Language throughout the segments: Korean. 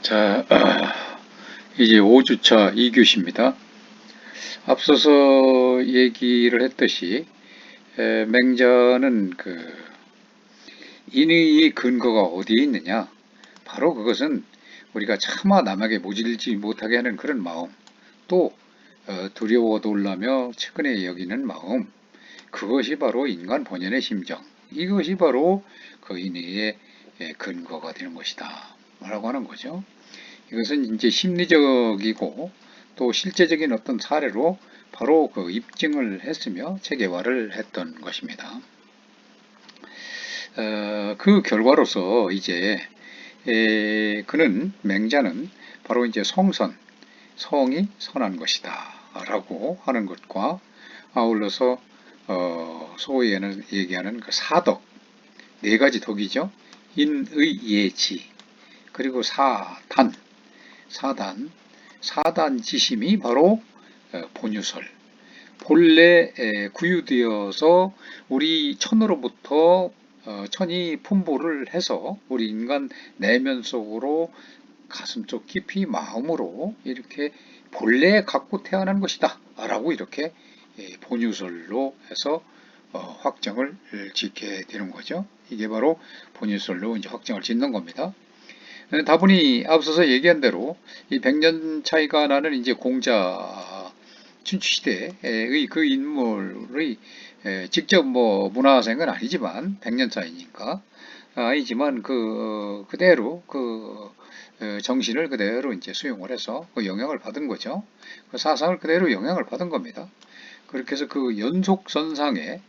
자, 이제 5주차 2교시입니다. 앞서서 얘기를 했듯이 맹자는 인의의 근거가 어디에 있느냐? 바로 그것은 우리가 차마 남에게 모질지 못하게 하는 그런 마음, 또 두려워 놀라며 측은히 여기는 마음, 그것이 바로 인간 본연의 심정, 이것이 바로 그 인의의 근거가 되는 것이다 라고 하는 거죠. 이것은 이제 심리적이고 또 실제적인 어떤 사례로 바로 그 입증을 했으며 체계화를 했던 것입니다. 그 결과로서 이제 그는 맹자는 바로 이제 성이 선한 것이다 라고 하는 것과 아울러서 소위 얘기하는 그 사덕, 네 가지 덕이죠. 인의 예지, 그리고 사단지심이 바로 본유설, 본래 구유되어서 우리 천으로부터 천이 풍부를 해서 우리 인간 내면 속으로 가슴속 깊이 마음으로 이렇게 본래 갖고 태어난 것이다 라고 이렇게 본유설로 해서 확정을 짓게 되는 거죠. 이게 바로 본유설로 이제 확정을 짓는 겁니다. 다분히 앞서서 얘기한 대로 이 100년 차이가 나는 이제 공자 춘추시대의 그 인물의 직접 뭐 문화생은 아니지만 100년 차이니까 아니지만 그대로 정신을 그대로 이제 수용을 해서 그 영향을 받은 거죠. 그 사상을 그대로 영향을 받은 겁니다. 그렇게 해서 그 연속선상에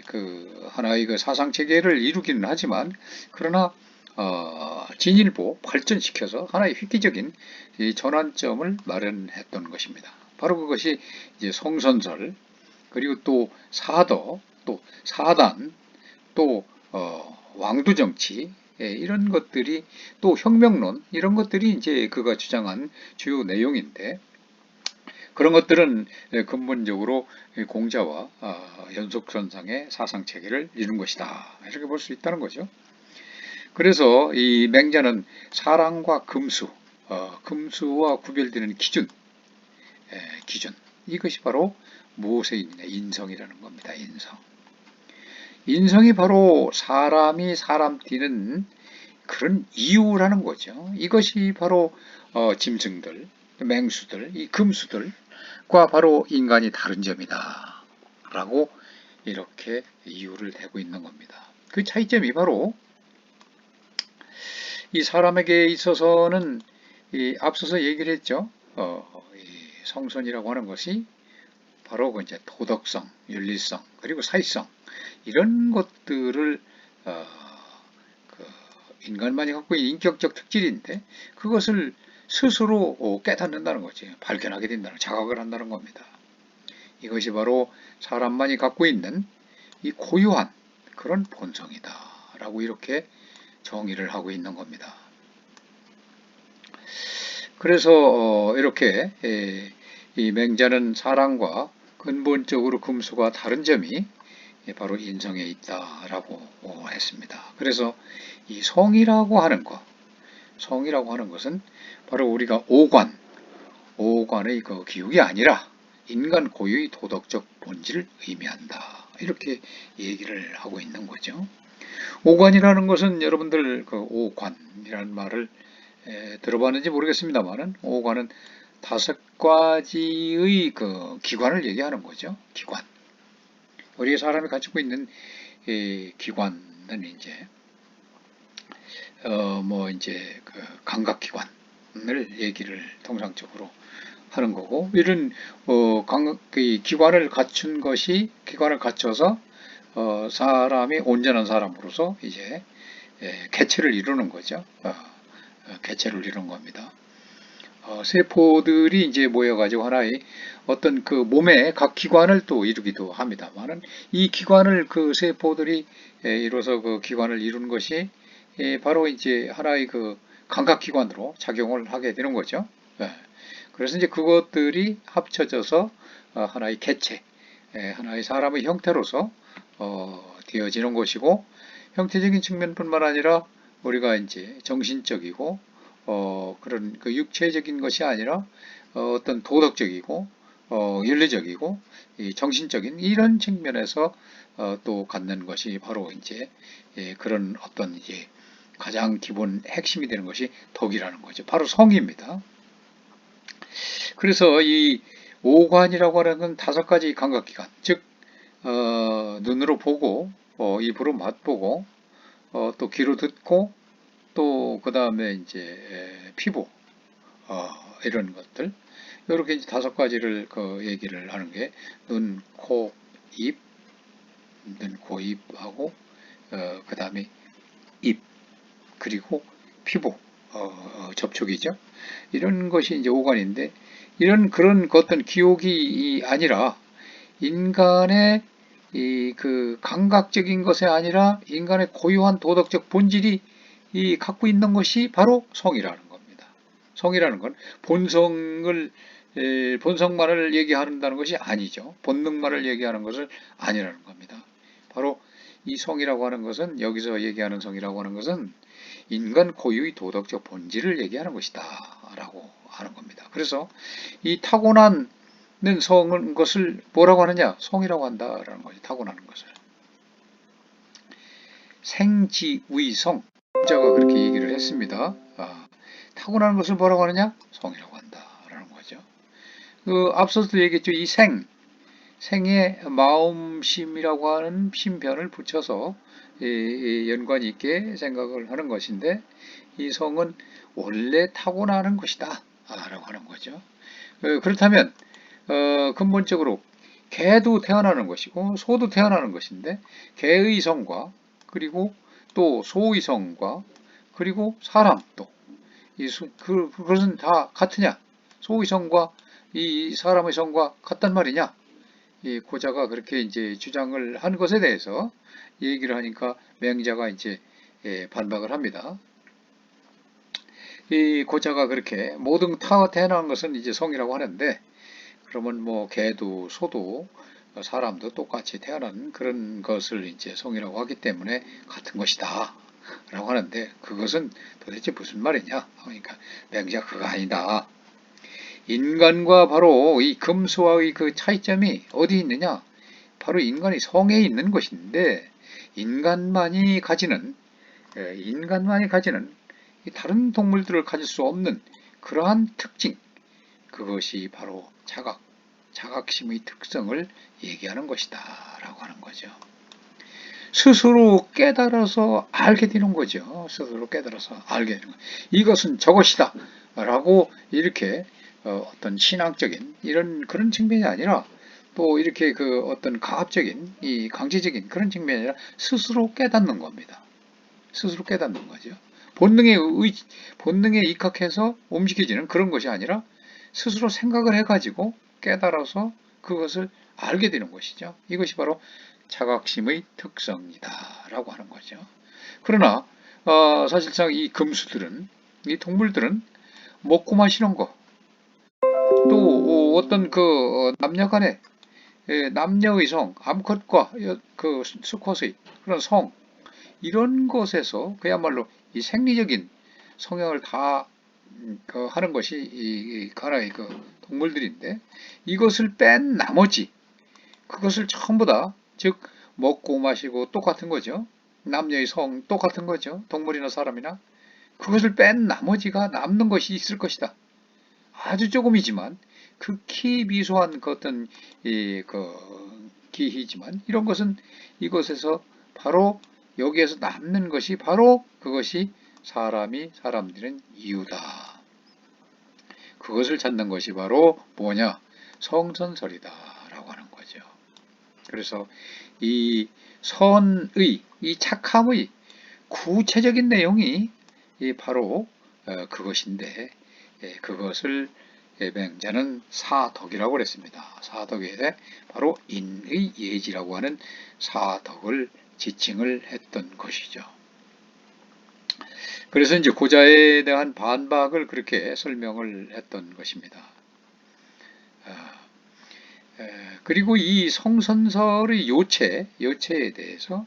그 하나의 그 사상 체계를 이루기는 하지만 그러나 진일보 발전시켜서 하나의 획기적인 이 전환점을 마련했던 것입니다. 바로 그것이 이제 성선설, 그리고 또 사더, 또 사단, 또 왕두정치, 이런 것들이, 또 혁명론, 이런 것들이 이제 그가 주장한 주요 내용인데, 그런 것들은 근본적으로 공자와 연속선상의 사상체계를 이룬 것이다, 이렇게 볼 수 있다는 거죠. 그래서 이 맹자는 사랑과 금수와 구별되는 기준, 이것이 바로 무엇에 있느냐, 인성이라는 겁니다. 인성이 바로 사람이 사람 뛰는 그런 이유라는 거죠. 이것이 바로 짐승들, 맹수들, 이 금수들과 바로 인간이 다른 점이다 라고 이렇게 이유를 대고 있는 겁니다. 그 차이점이 바로 이 사람에게 있어서는 앞서서 얘기를 했죠. 이 성선이라고 하는 것이 바로 이제 도덕성, 윤리성, 그리고 사회성, 이런 것들을 그 인간만이 갖고 있는 인격적 특질인데, 그것을 스스로 깨닫는다는 거지, 발견하게 된다는, 자각을 한다는 겁니다. 이것이 바로 사람만이 갖고 있는 이 고유한 그런 본성이다 라고 이렇게 정의를 하고 있는 겁니다. 그래서 이렇게 이 맹자는 사랑과 근본적으로 금수가 다른 점이 바로 인성에 있다라고 했습니다. 그래서 이 성이라고 하는 것은 바로 우리가 오관의 그 기욱이 아니라 인간 고유의 도덕적 본질을 의미한다, 이렇게 얘기를 하고 있는 거죠. 오관이라는 것은 여러분들 그 오관이라는 말을 들어봤는지 모르겠습니다만은, 오관은 5가지의 그 기관을 얘기하는 거죠. 기관. 우리 사람이 가지고 있는 기관은 이제 이제 그 감각기관을 얘기를 통상적으로 하는 거고, 이런 기관을 갖춰서 사람이 온전한 사람으로서 이제 개체를 이루는 거죠. 개체를 이루는 겁니다. 세포들이 이제 모여가지고 하나의 어떤 그 몸의 각 기관을 또 이루기도 합니다만은, 이 기관을 그 세포들이 이뤄서 그 기관을 이루는 것이 바로 이제 하나의 그 감각기관으로 작용을 하게 되는 거죠. 그래서 이제 그것들이 합쳐져서 하나의 개체, 하나의 사람의 형태로서 되어지는 것이고, 형태적인 측면뿐만 아니라 우리가 이제 정신적이고 그런 그 육체적인 것이 아니라 어떤 도덕적이고 윤리적이고 이 정신적인 이런 측면에서 또 갖는 것이 바로 이제 그런 어떤 이제 가장 기본 핵심이 되는 것이 덕이라는 거죠. 바로 성입니다. 그래서 이 오관이라고 하는 건 5가지 감각기관, 즉 눈으로 보고 입으로 맛보고 또 귀로 듣고 또 그 다음에 이제 피부 이런 것들 이렇게 이제 5가지를 그 얘기를 하는 게 눈, 코, 입, 눈, 코, 입하고 그 다음에 입 그리고 피부 접촉이죠. 이런 것이 이제 오관인데 이런 그런 어떤 기억이 아니라 인간의 이 그 감각적인 것이 아니라 인간의 고유한 도덕적 본질이 이 갖고 있는 것이 바로 성이라는 겁니다. 성이라는 건 본성만을 얘기한다는 것이 아니죠. 본능만을 얘기하는 것을 아니라는 겁니다. 바로 이 성이라고 하는 것은 여기서 얘기하는 성이라고 하는 것은 인간 고유의 도덕적 본질을 얘기하는 것이다 라고 하는 겁니다. 그래서 이 타고난 성은 것을 뭐라고 하느냐? 성이라고 한다라는 거죠. 타고나는 것을. 생지의성 자가 그렇게 얘기를 했습니다. 타고나는 것을 뭐라고 하느냐? 성이라고 한다라는 거죠. 앞서도 얘기했죠. 이 생에 마음심이라고 하는 심변을 붙여서 연관이 있게 생각을 하는 것인데 이 성은 원래 타고나는 것이다 라고 하는 거죠. 그렇다면 근본적으로 개도 태어나는 것이고 소도 태어나는 것인데 개의 성과 그리고 또 소의 성과 그리고 사람도 그것은 다 같으냐? 소의 성과 이 사람의 성과 같단 말이냐? 이 고자가 그렇게 이제 주장을 한 것에 대해서 얘기를 하니까 맹자가 이제 반박을 합니다. 이 고자가 그렇게 모든 태어난 것은 이제 성이라고 하는데 그러면 뭐 개도 소도 사람도 똑같이 태어난 그런 것을 이제 성이라고 하기 때문에 같은 것이다 라고 하는데 그것은 도대체 무슨 말이냐? 그러니까 맹자 그거 아니다. 인간과 바로 이 금수와의 그 차이점이 어디 있느냐? 바로 인간이 성에 있는 것인데 인간만이 가지는 다른 동물들을 가질 수 없는 그러한 특징, 그것이 바로 자각심의 특성을 얘기하는 것이다 라고 하는 거죠. 스스로 깨달아서 알게 되는 거죠. 스스로 깨달아서 알게 되는 거. 이것은 저것이다 라고 이렇게 어떤 신앙적인 이런 그런 측면이 아니라 또 이렇게 그 어떤 가압적인 이 강제적인 그런 측면이 아니라 스스로 깨닫는 겁니다. 스스로 깨닫는 거죠. 본능에 입각해서 움직여지는 그런 것이 아니라 스스로 생각을 해가지고 깨달아서 그것을 알게 되는 것이죠. 이것이 바로 자각심의 특성이다 라고 하는 거죠. 그러나 사실상 이 금수들은 이 동물들은 먹고 마시는 거 또 어떤 그 남녀 간의 남녀의 성, 암컷과 그 수컷의 그런 성 이런 것에서 그야말로 이 생리적인 성향을 다 하는 것이 이 가나의 그 동물들인데 이것을 뺀 나머지 그것을 전부 다 즉 먹고 마시고 똑같은 거죠. 남녀의 성 똑같은 거죠. 동물이나 사람이나 그것을 뺀 나머지가 남는 것이 있을 것이다. 아주 조금이지만 극히 미소한 그 어떤 기희지만 이런 것은 이것에서 바로 여기에서 남는 것이 바로 그것이 사람들은 이유다. 그것을 찾는 것이 바로 뭐냐? 성선설이다 라고 하는 거죠. 그래서 이 선의, 이 착함의 구체적인 내용이 바로 그것인데 그것을 맹자는 사덕이라고 그랬습니다. 사덕에 바로 인의 예지라고 하는 사덕을 지칭을 했던 것이죠. 그래서 이제 고자에 대한 반박을 그렇게 설명을 했던 것입니다. 그리고 이 성선설의 요체에 대해서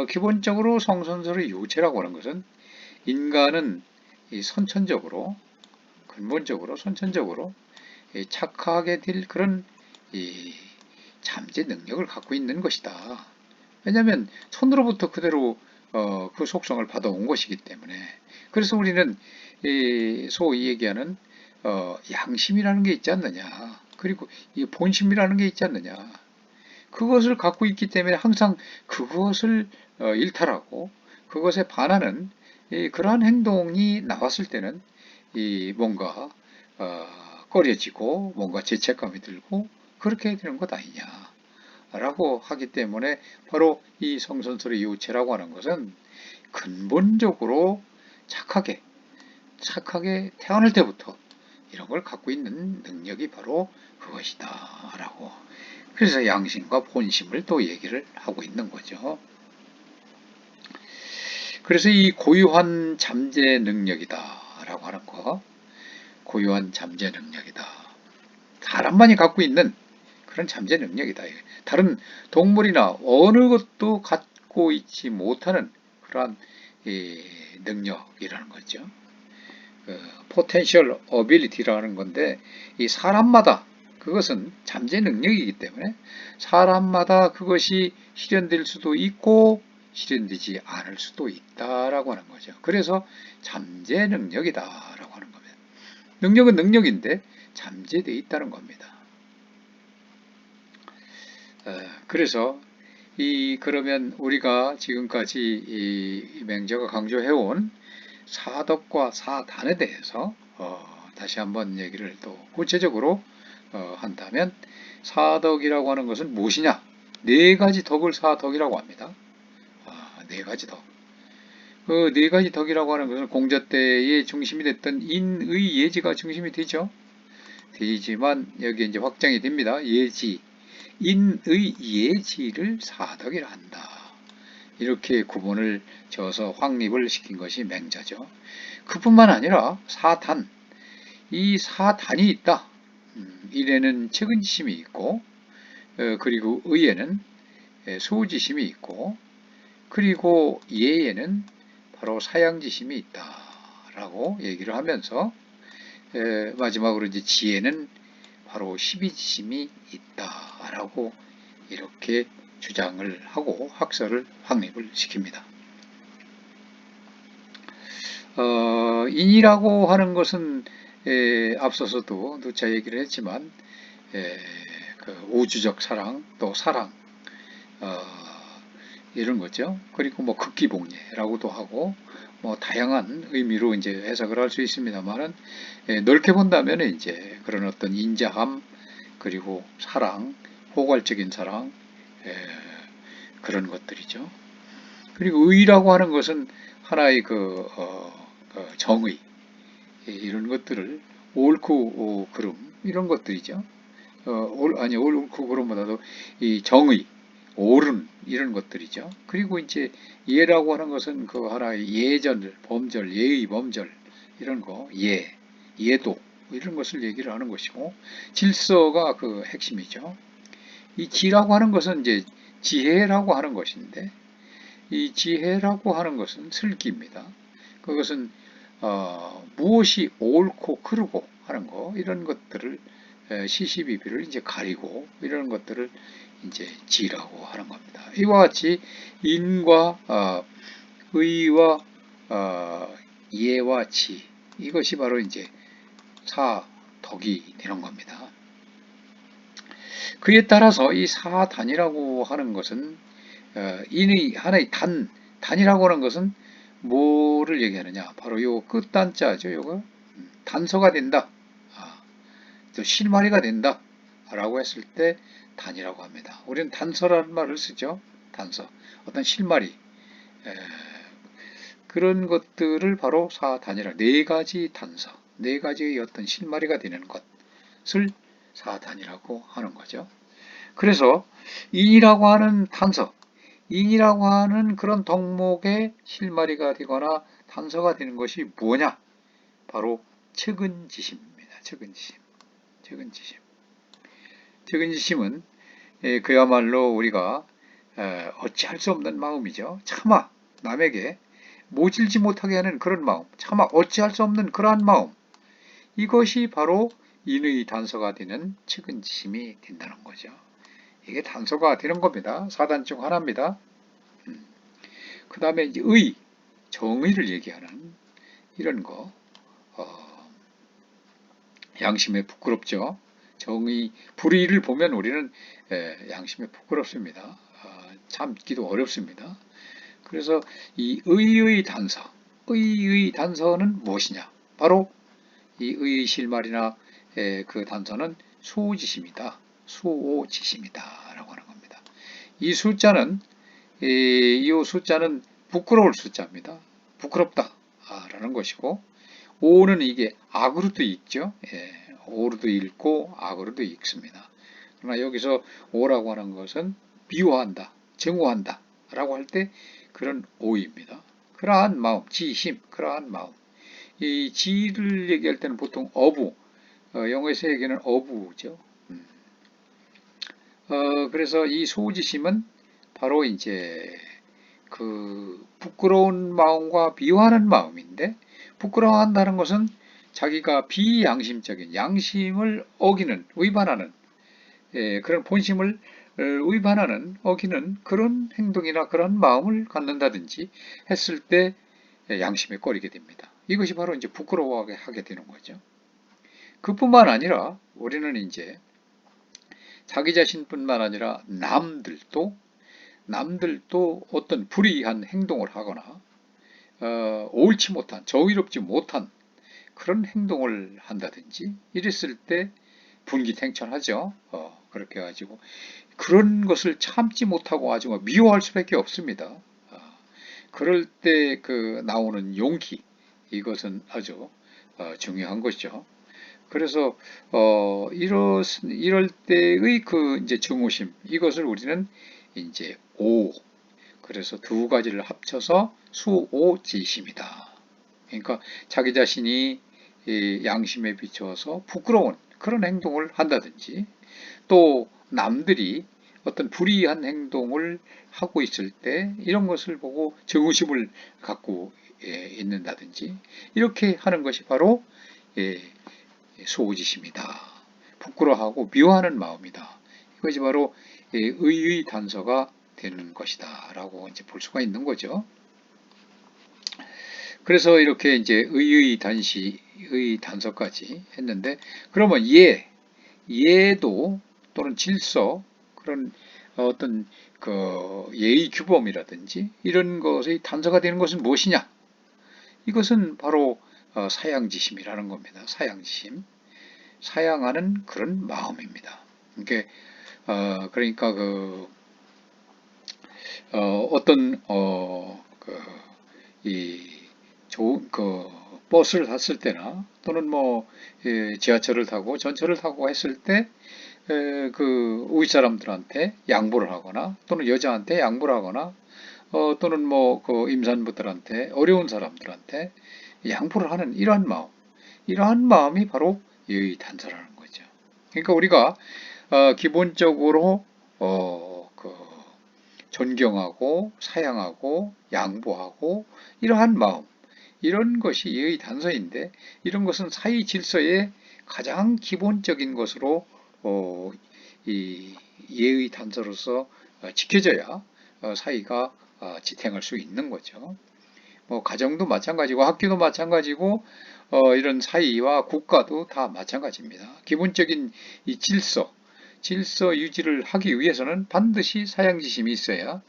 기본적으로 성선설의 요체라고 하는 것은 인간은 이 선천적으로, 근본적으로, 선천적으로 착하게 될 그런 이 잠재 능력을 갖고 있는 것이다. 왜냐하면 손으로부터 그대로 그 속성을 받아온 것이기 때문에. 그래서 우리는 소위 얘기하는 양심이라는 게 있지 않느냐. 그리고 이 본심이라는 게 있지 않느냐. 그것을 갖고 있기 때문에 항상 그것을 일탈하고 그것에 반하는 그러한 행동이 나왔을 때는 뭔가 꺼려지고 뭔가 죄책감이 들고 그렇게 되는 것 아니냐라고 하기 때문에 바로 이 성선설의 요체라고 하는 것은 근본적으로 착하게 태어날 때부터 이런 걸 갖고 있는 능력이 바로 그것이다 라고, 그래서 양심과 본심을 또 얘기를 하고 있는 거죠. 그래서 이 고유한 잠재 능력이다 라고 하는 거, 고유한 잠재 능력이다, 사람만이 갖고 있는 그런 잠재 능력이다. 다른 동물이나 어느 것도 갖고 있지 못하는 그러한 능력이라는 거죠. potential ability라는 건데, 이 사람마다 그것은 잠재 능력이기 때문에 사람마다 그것이 실현될 수도 있고 실현되지 않을 수도 있다라고 하는 거죠. 그래서 잠재 능력이다라고 하는 겁니다. 능력은 능력인데 잠재되어 있다는 겁니다. 그래서 그러면 우리가 지금까지 이 맹자가 강조해온 사덕과 사단에 대해서 다시 한번 얘기를 또 구체적으로 한다면, 사덕이라고 하는 것은 무엇이냐? 네 가지 덕을 사덕이라고 합니다. 네 가지 덕. 그 네 가지 덕이라고 하는 것은 공자때의 중심이 됐던 인의 예지가 중심이 되죠. 되지만 여기 이제 확장이 됩니다. 예지, 인의 예지를 사덕이라 한다. 이렇게 구분을 지어서 확립을 시킨 것이 맹자죠. 그뿐만 아니라 사단, 이 사단이 있다. 일에는 측은지심이 있고, 그리고 의에는 수지심이 있고, 그리고 예에는 바로 사양지심이 있다라고 얘기를 하면서, 마지막으로 이제 지혜는 바로 십이지심이 있다라고 이렇게 주장을 하고 학설을 확립을 시킵니다. 인이라고 하는 것은 앞서서도 누차 얘기를 했지만 그 우주적 사랑, 또 사랑, 이런 거죠. 그리고 뭐 극기복례라고도 하고 뭐 다양한 의미로 이제 해석을 할 수 있습니다만은, 넓게 본다면 이제 그런 어떤 인자함, 그리고 사랑, 포괄적인 사랑, 그런 것들이죠. 그리고 의라고 하는 것은 하나의 정의, 이런 것들을 옳고 그름, 이런 것들이죠. 옳고 그름보다도 이 정의, 옳은, 이런 것들이죠. 그리고 이제 예라고 하는 것은 그 하나의 예절, 범절, 예의 범절, 이런 거, 예도, 이런 것을 얘기를 하는 것이고, 질서가 그 핵심이죠. 이 지라고 하는 것은 이제 지혜라고 하는 것인데, 이 지혜라고 하는 것은 슬기입니다. 그것은 무엇이 옳고 그르고 하는 거, 이런 것들을 시시비비를 이제 가리고 이런 것들을 이제 지라고 하는 겁니다. 이와 같이 인과 의와 예와 지, 이것이 바로 이제 사덕이 되는 겁니다. 그에 따라서 이 사단이라고 하는 것은 인의 하나의 단이라고 하는 것은 뭐를 얘기하느냐? 바로 요 끝단자죠. 요거 단서가 된다. 또 실마리가 된다. 라고 했을 때 단이라고 합니다. 우리는 단서라는 말을 쓰죠. 단서. 어떤 실마리. 그런 것들을 바로 사단이라, 네 가지 단서, 네 가지의 어떤 실마리가 되는 것을 사단이라고 하는 거죠. 그래서 인이라고 하는 단서, 인이라고 하는 그런 덕목의 실마리가 되거나 단서가 되는 것이 뭐냐? 바로 측은지심입니다. 측은지심은 그야말로 우리가 어찌할 수 없는 마음이죠. 차마 남에게 모질지 못하게 하는 그런 마음, 차마 어찌할 수 없는 그러한 마음, 이것이 바로 인의 단서가 되는 측은지심이 된다는 거죠. 이게 단서가 되는 겁니다. 사단 중 하나입니다. 그 다음에 이제 정의를 얘기하는 이런 거, 양심에 부끄럽죠. 정의, 불의를 보면 우리는 양심에 부끄럽습니다. 참기도 어렵습니다. 그래서 이 의의 단서, 의의 단서는 무엇이냐? 바로 이 의의 실말이나 그 단서는 수오지심이다. 수오지심이다. 라고 하는 겁니다. 이 숫자는 부끄러울 숫자입니다. 부끄럽다. 라는 것이고, 오는 이게 악으로도 읽죠. 오로도 읽고 악으로도 읽습니다. 그러나 여기서 오라고 하는 것은 비호한다, 증오한다 라고 할 때 그런 오입니다. 그러한 마음, 지심, 그러한 마음. 이 지를 얘기할 때는 보통 어부, 영어에서 얘기하는 어부죠. 그래서 이 소지심은 바로 이제 그 부끄러운 마음과 비호하는 마음인데, 부끄러워한다는 것은 자기가 비양심적인 양심을 어기는, 위반하는, 그런 본심을 위반하는, 어기는 그런 행동이나 그런 마음을 갖는다든지 했을 때 양심에 꺼리게 됩니다. 이것이 바로 이제 부끄러워하게 하게 되는 거죠. 그뿐만 아니라 우리는 이제 자기 자신뿐만 아니라 남들도 어떤 불의한 행동을 하거나 옳지 못한, 저의롭지 못한 그런 행동을 한다든지 이랬을 때 분기탱천하죠. 그렇게 해가지고 그런 것을 참지 못하고 아주 미워할 수밖에 없습니다. 그럴 때 그 나오는 용기, 이것은 아주 중요한 것이죠. 그래서 이럴 때의 그 이제 증오심, 이것을 우리는 이제 그래서 두 가지를 합쳐서 수오지심이다. 그러니까 자기 자신이 양심에 비추어서 부끄러운 그런 행동을 한다든지, 또 남들이 어떤 불의한 행동을 하고 있을 때 이런 것을 보고 증오심을 갖고 있는다든지, 이렇게 하는 것이 바로 수오지심이다. 부끄러워하고 미워하는 마음이다. 이것이 바로 의의 단서가 되는 것이다 라고 이제 볼 수가 있는 거죠. 그래서 이렇게 이제 의의 단서까지 했는데, 그러면 예도 또는 질서, 그런 어떤 그 예의 규범이라든지 이런 것의 단서가 되는 것은 무엇이냐? 이것은 바로 사양지심이라는 겁니다. 사양지심. 사양하는 그런 마음입니다. 그러니까 어떤 좋은 버스를 탔을 때나 또는 뭐 지하철을 타고 전철을 타고 했을 때 그 윗사람들한테 양보를 하거나 또는 여자한테 양보를 하거나 또는 뭐 그 임산부들한테, 어려운 사람들한테 양보를 하는 이러한 마음이 바로 예의 단서라는 거죠. 그러니까 우리가 기본적으로 존경하고 사양하고 양보하고 이러한 마음, 이런 것이 예의 단서인데, 이런 것은 사회 질서의 가장 기본적인 것으로 이 예의 단서로서 지켜져야 사회가 지탱할 수 있는 거죠. 뭐 가정도 마찬가지고 학교도 마찬가지고 이런 사회와 국가도 다 마찬가지입니다. 기본적인 이 질서 유지를 하기 위해서는 반드시 사양지심이 있어야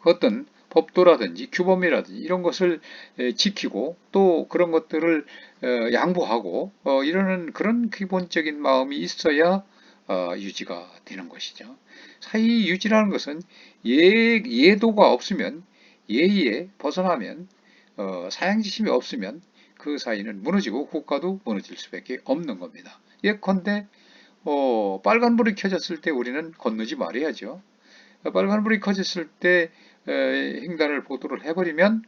어떤 법도라든지 규범이라든지 이런 것을 지키고 또 그런 것들을 양보하고 이러는 그런 기본적인 마음이 있어야 유지가 되는 것이죠. 사회 유지라는 것은 예도가 없으면, 예의에 벗어나면, 사양지심이 없으면 그 사회는 무너지고 국가도 무너질 수밖에 없는 겁니다. 예컨대 빨간불이 켜졌을 때 우리는 건너지 말아야죠. 빨간불이 켜졌을 때 횡단을 보도를 해버리면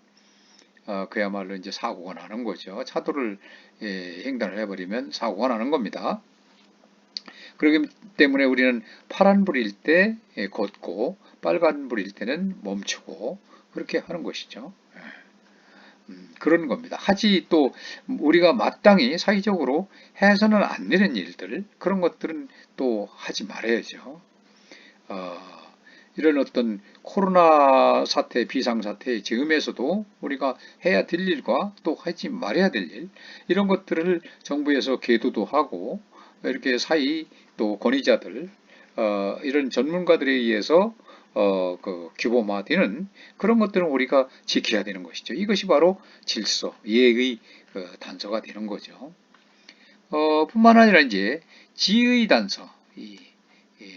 그야말로 이제 사고가 나는 거죠. 차도를 횡단을 해버리면 사고가 나는 겁니다. 그렇기 때문에 우리는 파란불일 때 걷고 빨간불일 때는 멈추고 그렇게 하는 것이죠. 그런 겁니다. 하지 또 우리가 마땅히 사회적으로 해서는 안 되는 일들, 그런 것들은 또 하지 말아야죠. 어, 이런 어떤 코로나 사태, 비상사태의 즈음에서도 우리가 해야 될 일과 또 하지 말아야 될 일, 이런 것들을 정부에서 계도도 하고, 이렇게 사회 또 권위자들, 이런 전문가들에 의해서 그 규범화되는 그런 것들은 우리가 지켜야 되는 것이죠. 이것이 바로 질서, 예의 단서가 되는 거죠. 뿐만 아니라 이제 지의 단서, 이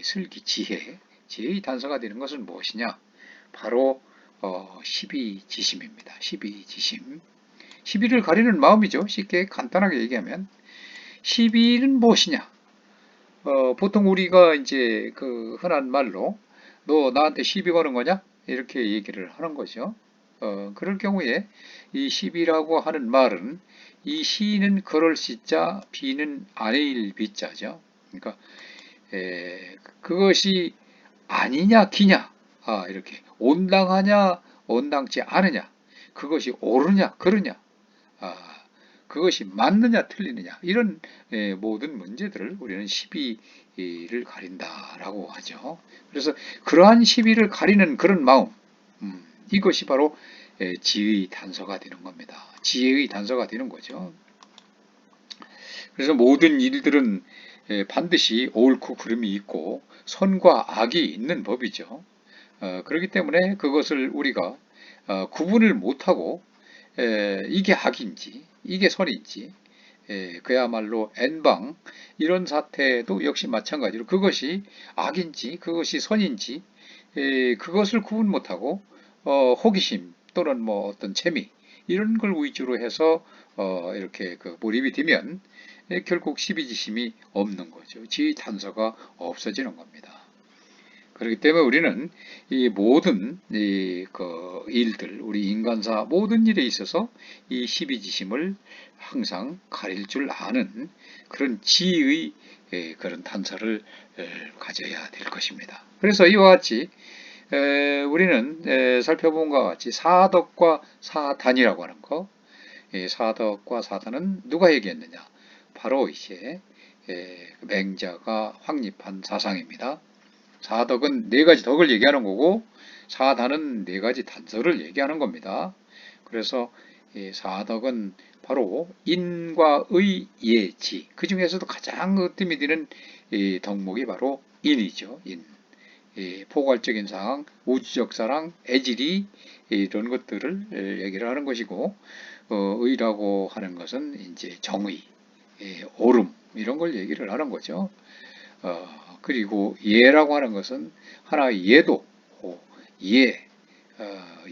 슬기 지혜의 단서가 되는 것은 무엇이냐? 바로 12지심입니다. 12지심. 12를 가리는 마음이죠. 쉽게 간단하게 얘기하면 12는 무엇이냐? 보통 우리가 이제 그 흔한 말로 너 나한테 시비 거는 거냐? 이렇게 얘기를 하는 거죠. 그럴 경우에 이 시비라고 하는 말은 이 시는 걸을 시자, 비는 아래일 비자죠. 그러니까 그것이 아니냐 기냐, 이렇게 온당하냐 온당치 않으냐, 그것이 옳으냐 그르냐, 아, 그것이 맞느냐 틀리느냐, 이런 모든 문제들을 우리는 시비를 가린다라고 하죠. 그래서 그러한 시비를 가리는 그런 마음, 이것이 바로 지의 단서가 되는 겁니다. 지혜의 단서가 되는 거죠. 그래서 모든 일들은 반드시 옳고 그름이 있고 선과 악이 있는 법이죠. 그렇기 때문에 그것을 우리가 구분을 못하고 이게 악인지 이게 선인지, 그야말로 N방 이런 사태도 역시 마찬가지로 그것이 악인지 그것이 선인지 그것을 구분 못하고 호기심 또는 뭐 어떤 재미 이런 걸 위주로 해서 이렇게 그 몰입이 되면 결국 시비지심이 없는 거죠. 지의 단서가 없어지는 겁니다. 그렇기 때문에 우리는 이 모든 그 일들, 우리 인간사 모든 일에 있어서 이 시비지심을 항상 가릴 줄 아는 그런 지의 그런 단서를 가져야 될 것입니다. 그래서 이와 같이 우리는 살펴본 것과 같이 사덕과 사단이라고 하는 거, 사덕과 사단은 누가 얘기했느냐? 바로 이제 맹자가 확립한 사상입니다. 사덕은 네 가지 덕을 얘기하는 거고 사단은 네 가지 단서를 얘기하는 겁니다. 그래서 사덕은 바로 인과 의, 예지, 그 중에서도 가장 으뜸이 되는 덕목이 바로 인이죠. 인. 포괄적인 상황, 우주적 사랑, 애질이 이런 것들을 얘기를 하는 것이고, 의라고 하는 것은 이제 정의, 옳음 이런 걸 얘기를 하는 거죠. 그리고 예라고 하는 것은 하나의 예도, 예,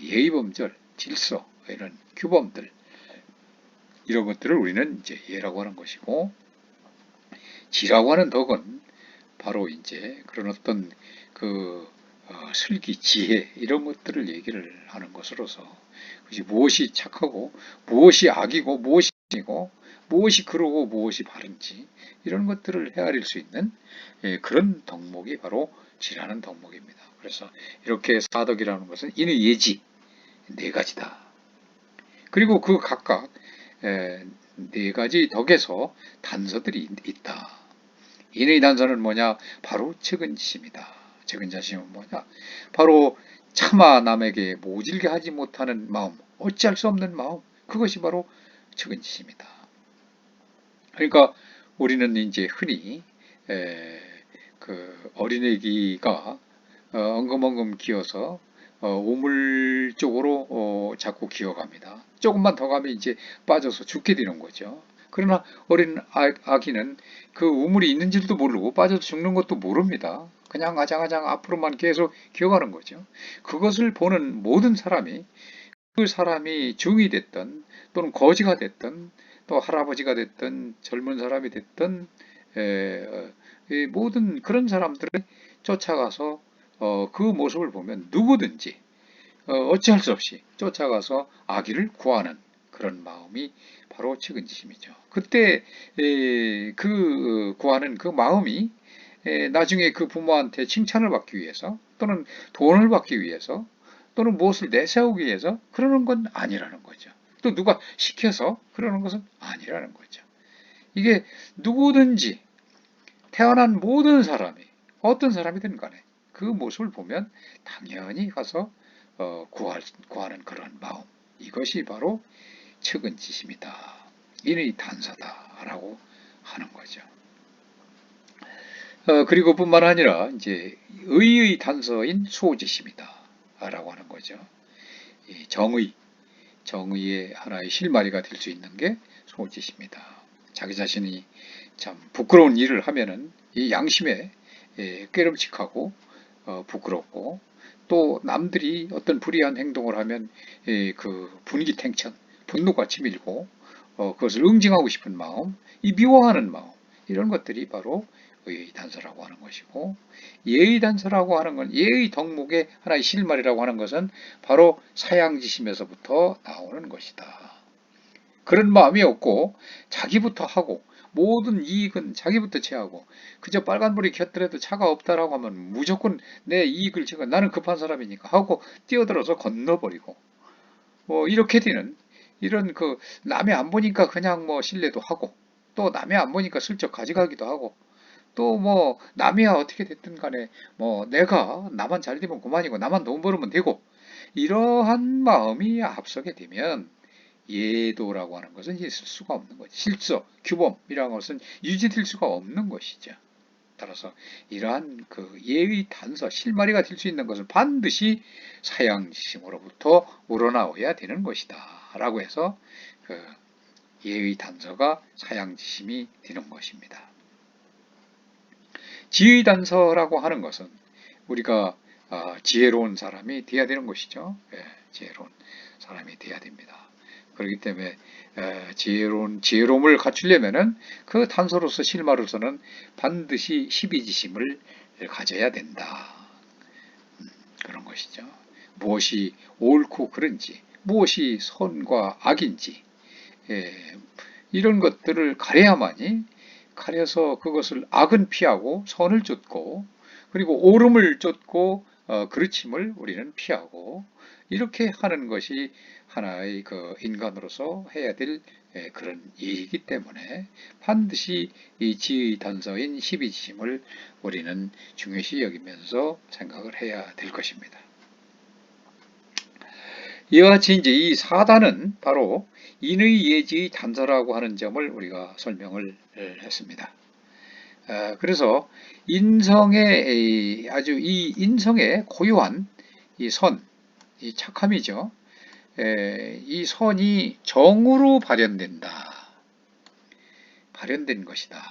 예의 범절, 질서 이런 규범들 이런 것들을 우리는 이제 예라고 하는 것이고, 지라고 하는 덕은 바로 이제 그런 어떤 그 슬기, 지혜 이런 것들을 얘기를 하는 것으로서 그것이 무엇이 착하고 무엇이 악이고 무엇이 이고 무엇이 그러고 무엇이 바른지 이런 것들을 헤아릴 수 있는 그런 덕목이 바로 지라는 덕목입니다. 그래서 이렇게 사덕이라는 것은 인의 예지 네 가지다. 그리고 그 각각 네 가지 덕에서 단서들이 있다. 인의 단서는 뭐냐? 바로 측은지심이다. 측은자심은 뭐냐? 바로 차마 남에게 모질게 하지 못하는 마음, 어찌할 수 없는 마음, 그것이 바로 측은지심이다. 그러니까 우리는 이제 흔히 그 어린애기가 엉금엉금 기어서 우물 쪽으로 자꾸 기어갑니다. 조금만 더 가면 이제 빠져서 죽게 되는 거죠. 그러나 어린 아기는 그 우물이 있는 줄도 모르고 빠져서 죽는 것도 모릅니다. 그냥 아장아장 앞으로만 계속 기어가는 거죠. 그것을 보는 모든 사람이 그 사람이 중이 됐든 또는 거지가 됐든 또 할아버지가 됐든 젊은 사람이 됐든 모든 그런 사람들을 쫓아가서 그 모습을 보면 누구든지 어찌할 수 없이 쫓아가서 아기를 구하는 그런 마음이 바로 측은지심이죠. 그때 그 구하는 그 마음이 나중에 그 부모한테 칭찬을 받기 위해서 또는 돈을 받기 위해서 또는 무엇을 내세우기 위해서 그러는 건 아니라는 거죠. 또 누가 시켜서 그러는 것은 아니라는 거죠. 이게 누구든지 태어난 모든 사람이 어떤 사람이든 간에 그 모습을 보면 당연히 가서 구하는 그런 마음, 이것이 바로 측은지심이다. 인의 단서다라고 하는 거죠. 그리고 뿐만 아니라 이제 의의 단서인 수호지심이다라고 하는 거죠. 정의의 하나의 실마리가 될 수 있는 게 수호지심이다. 자기 자신이 참 부끄러운 일을 하면은 이 양심에 꾀름칙하고 부끄럽고, 또 남들이 어떤 불의한 행동을 하면 그 분기탱천, 분노가 치밀고 그것을 응징하고 싶은 마음, 이 미워하는 마음, 이런 것들이 바로 의의 단서라고 하는 것이고, 예의 단서라고 하는 건, 예의 덕목의 하나의 실말이라고 하는 것은 바로 사양지심에서부터 나오는 것이다. 그런 마음이 없고 자기부터 하고 모든 이익은 자기부터 취하고, 그저 빨간불이 켰더라도 차가 없다라고 하면 무조건 내 이익을 지금 나는 급한 사람이니까 하고 뛰어들어서 건너버리고, 이렇게 되는 이런 남이 안 보니까 그냥 신뢰도 하고, 또 남이 안 보니까 슬쩍 가져가기도 하고, 또 남이야 어떻게 됐든 간에 내가 나만 잘 되면 그만이고 나만 돈 벌으면 되고, 이러한 마음이 앞서게 되면 예도라고 하는 것은 있을 수가 없는 거죠. 실서, 규범이라는 것은 유지될 수가 없는 것이죠. 따라서 이러한 예의 단서, 실마리가 될 수 있는 것은 반드시 사양지심으로부터 우러나와야 되는 것이다 라고 해서 예의 단서가 사양지심이 되는 것입니다. 지의 단서라고 하는 것은 우리가 지혜로운 사람이 되어야 되는 것이죠. 지혜로운 사람이 되어야 됩니다. 그렇기 때문에 지혜로움을 갖추려면은 그 단서로서 실마로서는 반드시 십이지심을 가져야 된다. 그런 것이죠. 무엇이 옳고 그른지, 무엇이 선과 악인지, 이런 것들을 가려서 그것을 악은 피하고 선을 쫓고, 그리고 옳음을 쫓고 그르침을 우리는 피하고, 이렇게 하는 것이 하나의 인간으로서 해야 될 그런 일이기 때문에 반드시 이 지의 단서인 십이지심을 우리는 중요시 여기면서 생각을 해야 될 것입니다. 이와 같이 이제 이 사단은 바로 인의 예지의 단서라고 하는 점을 우리가 설명을 했습니다. 그래서 인성의 아주 이 인성의 고유한 이 선, 이 착함이죠. 이 선이 정으로 발현된 것이다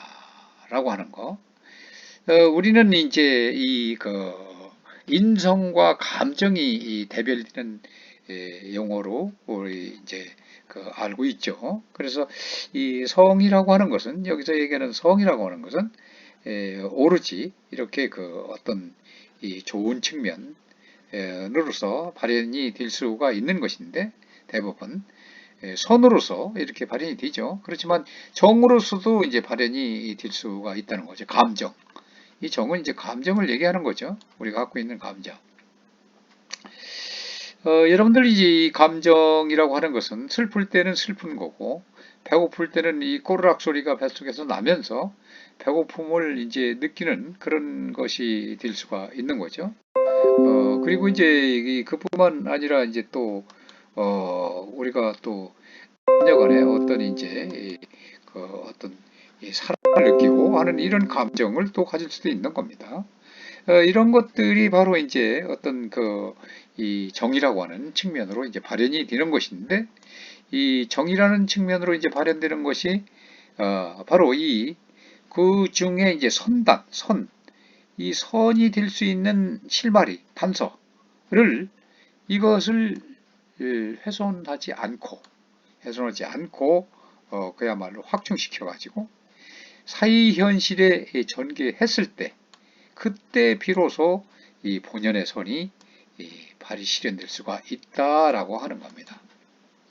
라고 하는 거. 우리는 이제 인성과 감정이 대별되는 용어로 우리 이제 알고 있죠. 그래서 이 성이라고 하는 것은, 여기서 얘기하는 성이라고 하는 것은 오로지 이렇게 어떤 이 좋은 측면으로서 발현이 될 수가 있는 것인데, 대부분 선으로서 이렇게 발현이 되죠. 그렇지만 정으로서도 이제 발현이 될 수가 있다는 거죠. 감정. 이 정은 이제 감정을 얘기하는 거죠. 우리가 갖고 있는 감정. 여러분들 이제 이 감정이라고 하는 것은 슬플 때는 슬픈 거고, 배고플 때는 이 꼬르락 소리가 뱃속에서 나면서 배고픔을 이제 느끼는 그런 것이 될 수가 있는 거죠. 그리고 이제 그뿐만 아니라 이제 또 우리가 또 자녀간에 어떤 이제 어떤 사랑을 느끼고 하는 이런 감정을 또 가질 수도 있는 겁니다. 이런 것들이 바로 이제 어떤 이 정이라고 하는 측면으로 이제 발현이 되는 것인데, 이 정이라는 측면으로 이제 발현되는 것이 바로 그 중에 이제 이 선이 될 수 있는 실마리, 단서를, 이것을 훼손하지 않고 그야말로 확충시켜 가지고 사이현실에 전개했을 때, 그때 비로소 이 본연의 선이 발이 실현될 수가 있다라고 하는 겁니다.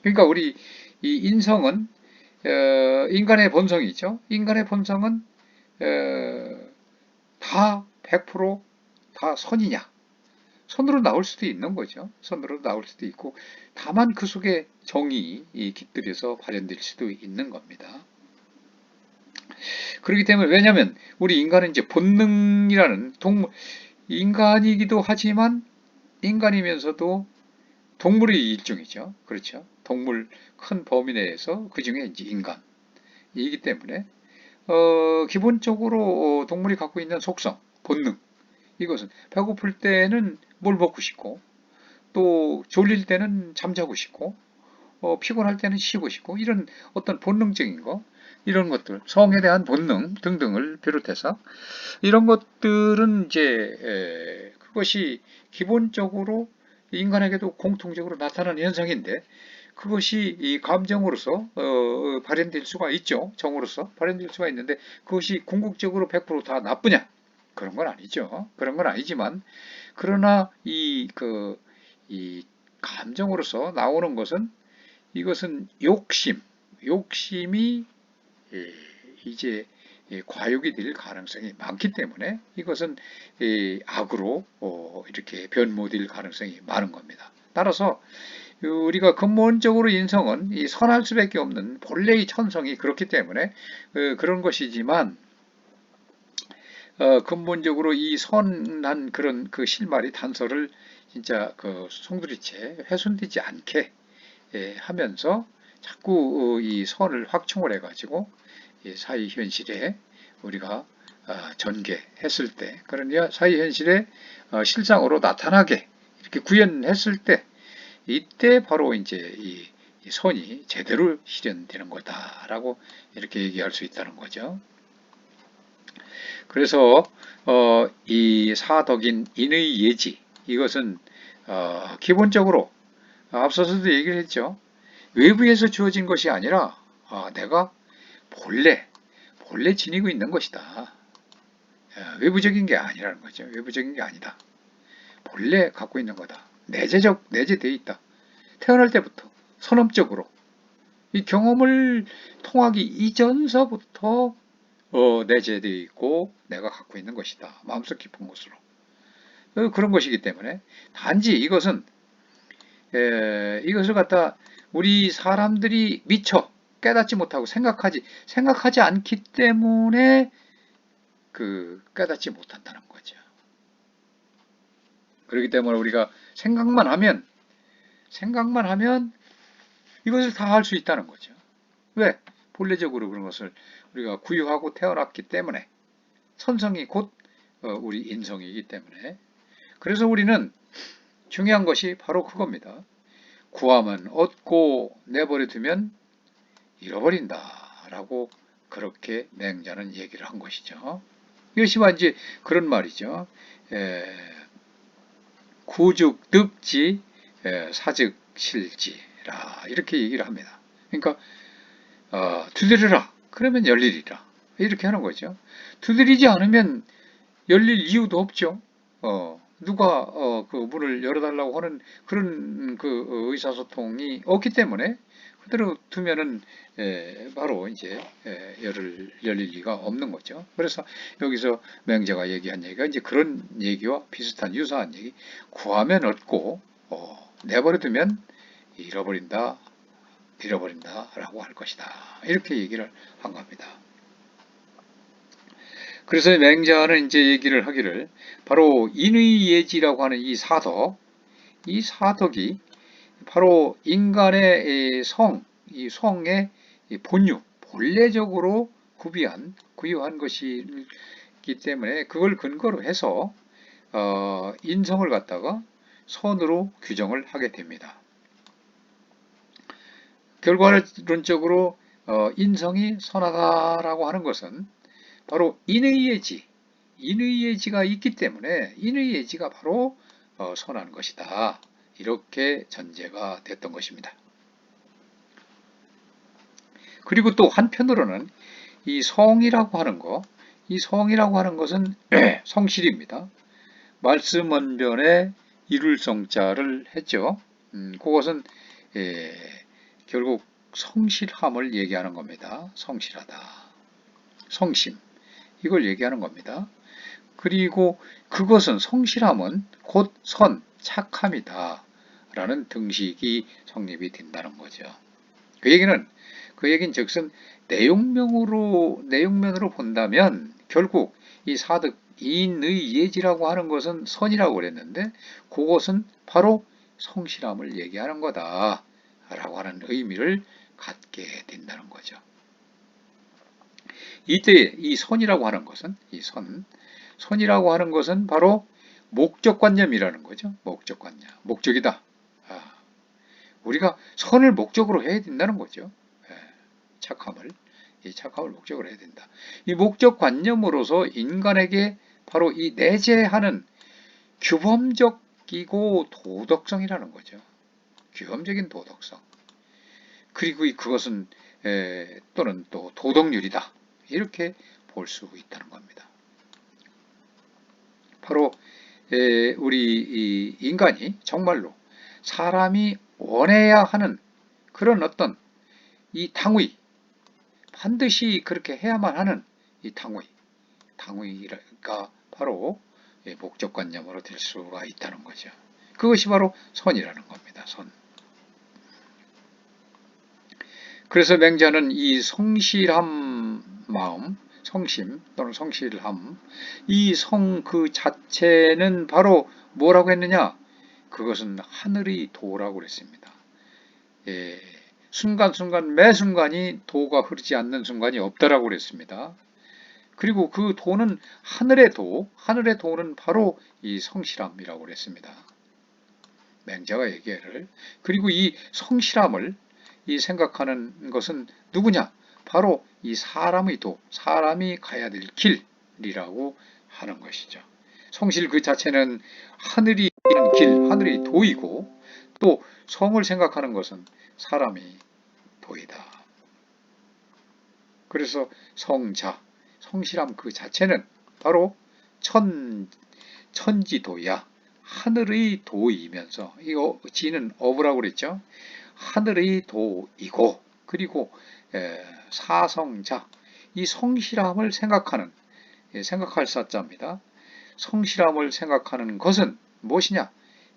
그러니까 우리 이 인성은 인간의 본성이죠. 인간의 본성은 다 100%다 선이냐? 선으로 나올 수도 있는 거죠. 선으로 나올 수도 있고, 다만 그 속에 정이 깃들여서 발현될 수도 있는 겁니다. 그렇기 때문에, 왜냐하면 우리 인간은 이제 본능이라는 동물, 인간이기도 하지만 인간이면서도 동물의 일종이죠. 그렇죠. 동물 큰 범위 내에서 그 중에 이제 인간이기 때문에 기본적으로 동물이 갖고 있는 속성, 본능, 이것은 배고플 때는 뭘 먹고 싶고, 또 졸릴 때는 잠자고 싶고, 피곤할 때는 쉬고 싶고, 이런 어떤 본능적인 거, 이런 것들, 성에 대한 본능 등등을 비롯해서 이런 것들은 이제 그것이 기본적으로 인간에게도 공통적으로 나타나는 현상인데, 그것이 이 감정으로서 발현될 수가 있죠. 정으로서 발현될 수가 있는데, 그것이 궁극적으로 100%다 나쁘냐? 그런 건 아니죠. 그런 건 아니지만, 그러나 이 감정으로서 나오는 것은, 이것은 욕심이 이제 과욕이 될 가능성이 많기 때문에 이것은 악으로 이렇게 변모될 가능성이 많은 겁니다. 따라서 우리가 근본적으로 인성은 이 선할 수밖에 없는 본래의 천성이 그렇기 때문에 그런 것이지만, 근본적으로 이 선한 그런 그 실마리 단서를 진짜 그 송두리째 훼손되지 않게 하면서 자꾸 이 선을 확충을 해가지고 사회 현실에 우리가 전개했을 때, 그러냐 사회 현실에 실상으로 나타나게 이렇게 구현했을 때, 이때 바로 이제 이 선이 제대로 실현되는 거다라고 이렇게 얘기할 수 있다는 거죠. 그래서 이 사덕인 인의 예지, 이것은 기본적으로 앞서서도 얘기를 했죠. 외부에서 주어진 것이 아니라 내가 본래 지니고 있는 것이다. 외부적인 게 아니라는 거죠. 외부적인 게 아니다. 본래 갖고 있는 거다. 내재되어 있다. 태어날 때부터 선험적으로 이 경험을 통하기 이전서부터 내재되어 있고 내가 갖고 있는 것이다. 마음속 깊은 곳으로. 그런 것이기 때문에 단지 이것을 갖다 우리 사람들이 미처 깨닫지 못하고 생각하지 않기 때문에 깨닫지 못한다는 거죠. 그렇기 때문에 우리가 생각만 하면 이것을 다 할 수 있다는 거죠. 왜? 본래적으로 그런 것을 우리가 구유하고 태어났기 때문에, 선성이 곧 우리 인성이기 때문에. 그래서 우리는 중요한 것이 바로 그겁니다. 구하면 얻고 내버려 두면 잃어버린다 라고 그렇게 맹자는 얘기를 한 것이죠. 이것이 완전 그런 말이죠. 구죽 득지 사즉 실지라 이렇게 얘기를 합니다. 그러니까 두드려라 그러면 열리리라 이렇게 하는 거죠. 두드리지 않으면 열릴 이유도 없죠. 누가 그 문을 열어달라고 하는 그런 그 의사소통이 없기 때문에 그대로 두면은 바로 이제 열릴 리가 없는 거죠. 그래서 여기서 맹자가 얘기한 얘기가 이제 그런 얘기와 비슷한 유사한 얘기. 구하면 얻고 내버려 두면 잃어버린다라고 할 것이다. 이렇게 얘기를 한 겁니다. 그래서 맹자는 이제 얘기를 하기를 바로 인의예지라고 하는 이 사덕이 바로 인간의 이 성의 본유, 본래적으로 구유한 것이기 때문에 그걸 근거로 해서 인성을 갖다가 선으로 규정을 하게 됩니다. 결과론적으로 인성이 선하다라고 하는 것은 바로 인의예지가 있기 때문에 인의예지가 바로 선한 것이다. 이렇게 전제가 됐던 것입니다. 그리고 또 한편으로는 이 성이라고 하는 것은 성실입니다. 말씀원변에 이룰 성자를 했죠. 그것은 결국 성실함을 얘기하는 겁니다. 성실하다. 성심. 이걸 얘기하는 겁니다. 그리고 그것은 성실함은 곧 선, 착함이다 라는 등식이 성립이 된다는 거죠. 그 얘기는 즉슨 내용면으로 본다면 결국 이 사득 이인의 예지라고 하는 것은 선이라고 그랬는데 그것은 바로 성실함을 얘기하는 거다 라고 하는 의미를 갖게 된다는 거죠. 이때 이 선이라고 하는 것은 선이라고 하는 것은 바로 목적관념이라는 거죠. 목적관념. 목적이다. 우리가 선을 목적으로 해야 된다는 거죠. 착함을. 이 착함을 목적으로 해야 된다. 이 목적관념으로서 인간에게 바로 이 내재하는 규범적이고 도덕성이라는 거죠. 규범적인 도덕성. 그리고 그것은 또는 또 도덕률이다. 이렇게 볼 수 있다는 겁니다. 바로 우리 이 인간이 정말로 사람이 원해야 하는 그런 어떤 이 당위, 반드시 그렇게 해야만 하는 이 당위가 바로 목적관념으로 될 수가 있다는 거죠. 그것이 바로 선이라는 겁니다. 선. 그래서 맹자는 이 성실한 마음, 성심 또는 성실함, 이 성 그 자체는 바로 뭐라고 했느냐? 그것은 하늘의 도라고 그랬습니다. 순간순간 매 순간이 도가 흐르지 않는 순간이 없다라고 그랬습니다. 그리고 그 도는 하늘의 도는 바로 이 성실함이라고 그랬습니다. 맹자가 얘기를. 그리고 이 성실함을 이 생각하는 것은 누구냐? 바로 이 사람의 도, 사람이 가야 될 길이라고 하는 것이죠. 성실 그 자체는 하늘이 있는 길, 하늘의 도이고 또 성을 생각하는 것은 사람이 도이다. 그래서 성자, 성실함 그 자체는 바로 천지도야. 하늘의 도이면서 이거 지는 어부라고 그랬죠. 하늘의 도이고 그리고 사성자 이 성실함을 생각할 사자입니다. 성실함을 생각하는 것은 무엇이냐?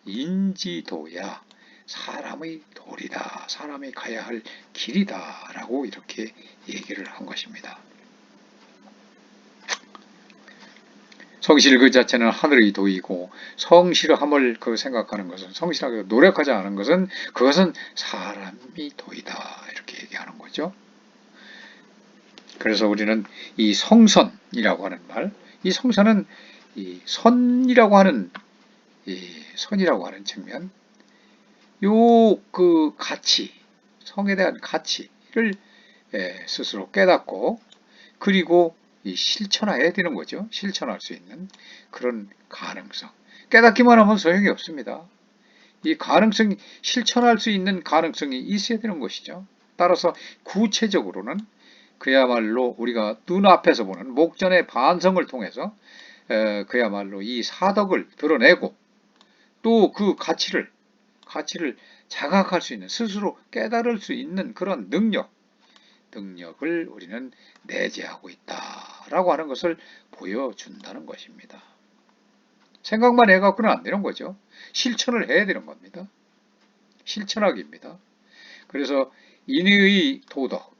인지도야. 사람의 도리다. 사람이 가야 할 길이다. 라고 이렇게 얘기를 한 것입니다. 성실 그 자체는 하늘의 도이고 성실함을 생각하는 것은 성실하게 노력하지 않은 것은 그것은 사람이 도이다. 이렇게 얘기하는 거죠. 그래서 우리는 이 성선이라고 하는 말, 이 성선은 이 선이라고 하는 측면, 그 가치, 성에 대한 가치를 스스로 깨닫고 그리고 실천해야 되는 거죠. 실천할 수 있는 그런 가능성. 깨닫기만 하면 소용이 없습니다. 이 가능성이 실천할 수 있는 가능성이 있어야 되는 것이죠. 따라서 구체적으로는 그야말로 우리가 눈앞에서 보는 목전의 반성을 통해서 그야말로 이 사덕을 드러내고 또 그 가치를 자각할 수 있는 스스로 깨달을 수 있는 그런 능력을 우리는 내재하고 있다라고 하는 것을 보여준다는 것입니다. 생각만 해갖고는 안 되는 거죠. 실천을 해야 되는 겁니다. 실천하기입니다. 그래서 인의 도덕,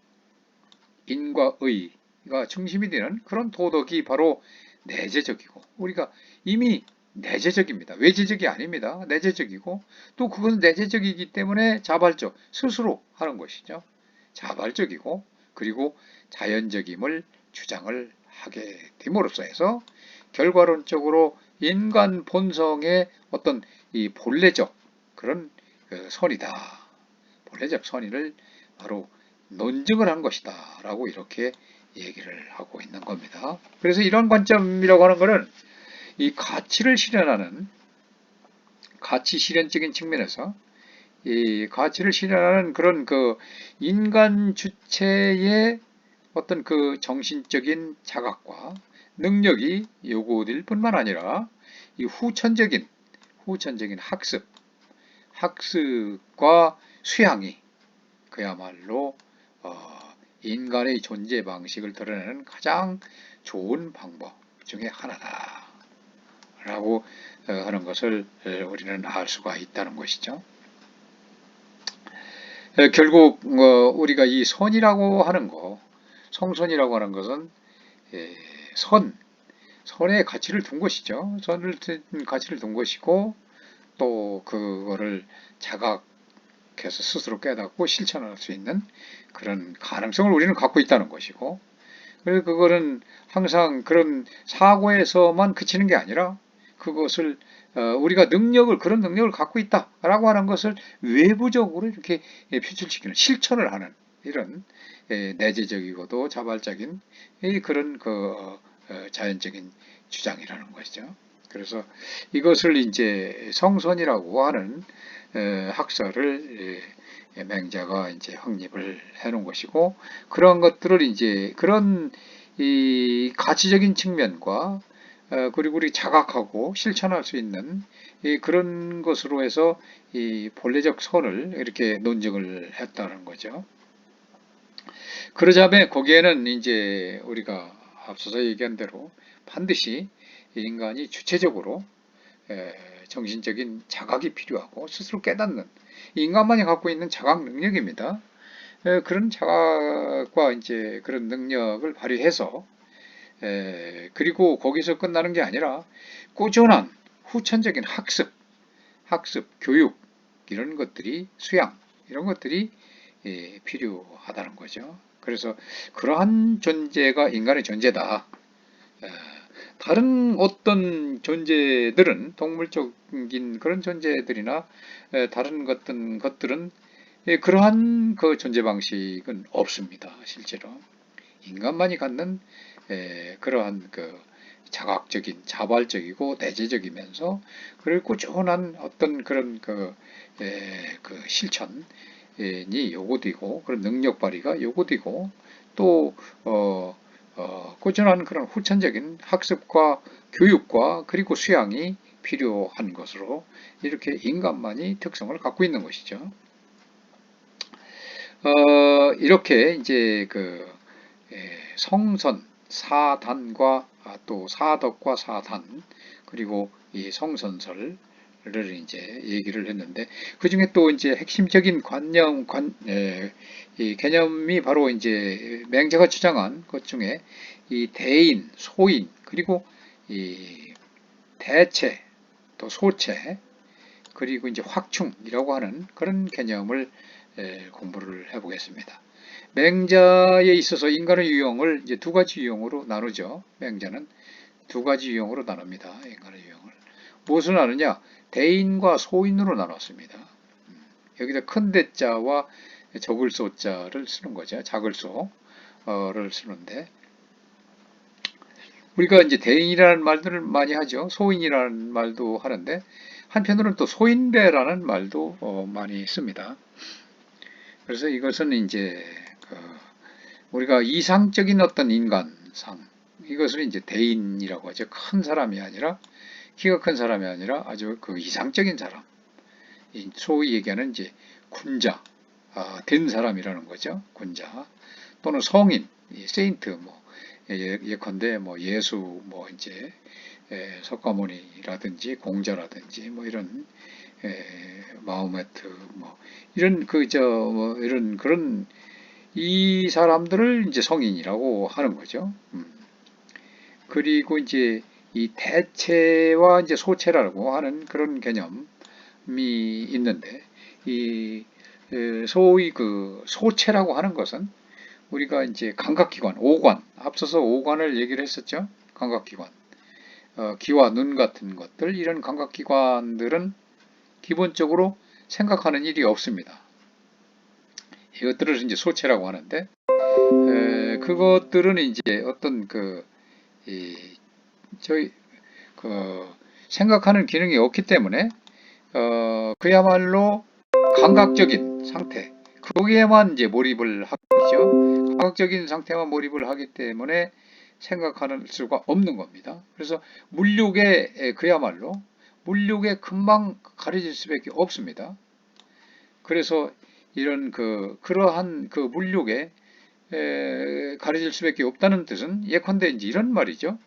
인과 의가 중심이 되는 그런 도덕이 바로 내재적이고 우리가 이미 내재적입니다. 외재적이 아닙니다. 내재적이고 또 그건 내재적이기 때문에 자발적, 스스로 하는 것이죠. 자발적이고 그리고 자연적임을 주장을 하게 됨으로써 해서 결과론적으로 인간 본성의 어떤 이 본래적 그런 선이다. 본래적 선의를 바로 논증을 한 것이다. 라고 이렇게 얘기를 하고 있는 겁니다. 그래서 이런 관점이라고 하는 것은 이 가치를 실현하는 가치 실현적인 측면에서 이 가치를 실현하는 그런 그 인간 주체의 어떤 그 정신적인 자각과 능력이 요구될 뿐만 아니라 이 후천적인 학습과 수양이 그야말로 인간의 존재 방식을 드러내는 가장 좋은 방법 중에 하나다. 라고 하는 것을 우리는 알 수가 있다는 것이죠. 결국 우리가 이 선이라고 하는 거, 성선이라고 하는 것은 선의 가치를 둔 것이죠. 선을 가치를 둔 것이고 또 그거를 자각해서 스스로 깨닫고 실천할 수 있는 그런 가능성을 우리는 갖고 있다는 것이고, 그래서 그거는 항상 그런 사고에서만 그치는 게 아니라 그것을 우리가 그런 능력을 갖고 있다라고 하는 것을 외부적으로 이렇게 표출시키는, 실천을 하는 이런 내재적이고도 자발적인 그런 자연적인 주장이라는 것이죠. 그래서 이것을 이제 성선이라고 하는 학설을 맹자가 이제 확립을 해놓은 것이고, 그런 것들을 이제 그런 이 가치적인 측면과 그리고 우리 자각하고 실천할 수 있는 그런 것으로 해서 이 본래적 선을 이렇게 논증을 했다는 거죠. 그러자면 거기에는 이제 우리가 앞서서 얘기한 대로 반드시 인간이 주체적으로 정신적인 자각이 필요하고 스스로 깨닫는 인간만이 갖고 있는 자각 능력입니다. 그런 자각과 이제 그런 능력을 발휘해서 그리고 거기서 끝나는 게 아니라 꾸준한 후천적인 교육 이런 것들이 수양 이런 것들이 필요하다는 거죠. 그래서 그러한 존재가 인간의 존재다. 다른 어떤 존재들은 동물적인 그런 존재들이나 다른 것들은 그러한 그 존재 방식은 없습니다. 실제로 인간만이 갖는 그러한 그 자각적인 자발적이고 내재적이면서 그리고 꾸준한 어떤 그런 그 실천이 요구되고 그런 능력 발휘가 요구되고 또 꾸준한 그런 후천적인 학습과 교육과 그리고 수양이 필요한 것으로 이렇게 인간만이 특성을 갖고 있는 것이죠. 이렇게 이제 성선, 사단과 또 사덕과 사단 그리고 이 성선설을 이제 얘기를 했는데 그 중에 또 이제 핵심적인 이 개념이 바로 이제 맹자가 주장한 것 중에 이 대인, 소인 그리고 이 대체 또 소체 그리고 이제 확충이라고 하는 그런 개념을 공부를 해보겠습니다. 맹자에 있어서 인간의 유형을 이제 두 가지 유형으로 나누죠. 맹자는 두 가지 유형으로 나눕니다. 인간의 유형을. 무엇을 나누냐? 대인과 소인으로 나눴습니다. 여기다 큰 대자와 적을 소자를 쓰는 거죠. 작을 소를 쓰는데 우리가 이제 대인이라는 말들을 많이 하죠. 소인이라는 말도 하는데 한편으로는 또 소인배라는 말도 많이 씁니다. 그래서 이것은 이제 우리가 이상적인 어떤 인간상 이것을 이제 대인이라고 하죠. 큰 사람이 아니라 키가 큰 사람이 아니라 아주 그 이상적인 사람. 소위 얘기하는 이제 군자, 된 사람이라는 거죠. 군자 또는 성인, 세인트 뭐 예컨대 뭐 예수 뭐 이제 석가모니라든지 공자라든지 뭐 이런 마호메트 뭐 이런 뭐 이런 그런 이 사람들을 이제 성인이라고 하는 거죠. 그리고 이제 이 대체와 이제 소체라고 하는 그런 개념이 있는데 이 소위 그 소체라고 하는 것은 우리가 이제 감각기관, 오관, 앞서서 오관을 얘기를 했었죠. 감각기관, 귀와 눈 같은 것들, 이런 감각기관들은 기본적으로 생각하는 일이 없습니다. 이것들을 이제 소체라고 하는데, 그것들은 이제 어떤 저희, 생각하는 기능이 없기 때문에, 그야말로 감각적인 상태, 거기에만 이제 몰입을 하죠. 감각적인 상태만 몰입을 하기 때문에 생각할 수가 없는 겁니다. 그래서 그야말로 물욕에 금방 가려질 수밖에 없습니다. 그래서 이런 그러한 물욕에 가려질 수밖에 없다는 뜻은 예컨대 이제 이런 말이죠.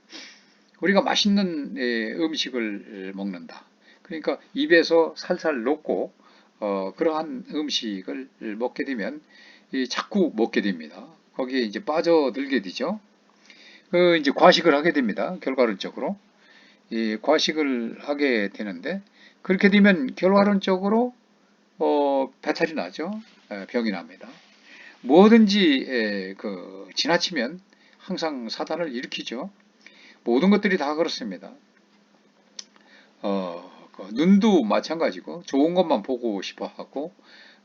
우리가 맛있는 음식을 먹는다. 그러니까 입에서 살살 녹고 그러한 음식을 먹게 되면 자꾸 먹게 됩니다. 거기에 이제 빠져들게 되죠. 그 이제 과식을 하게 됩니다. 결과론적으로 과식을 하게 되는데 그렇게 되면 결과론적으로 배탈이 나죠. 병이 납니다. 뭐든지 지나치면 항상 사단을 일으키죠. 모든 것들이 다 그렇습니다. 눈도 마찬가지고 좋은 것만 보고 싶어 하고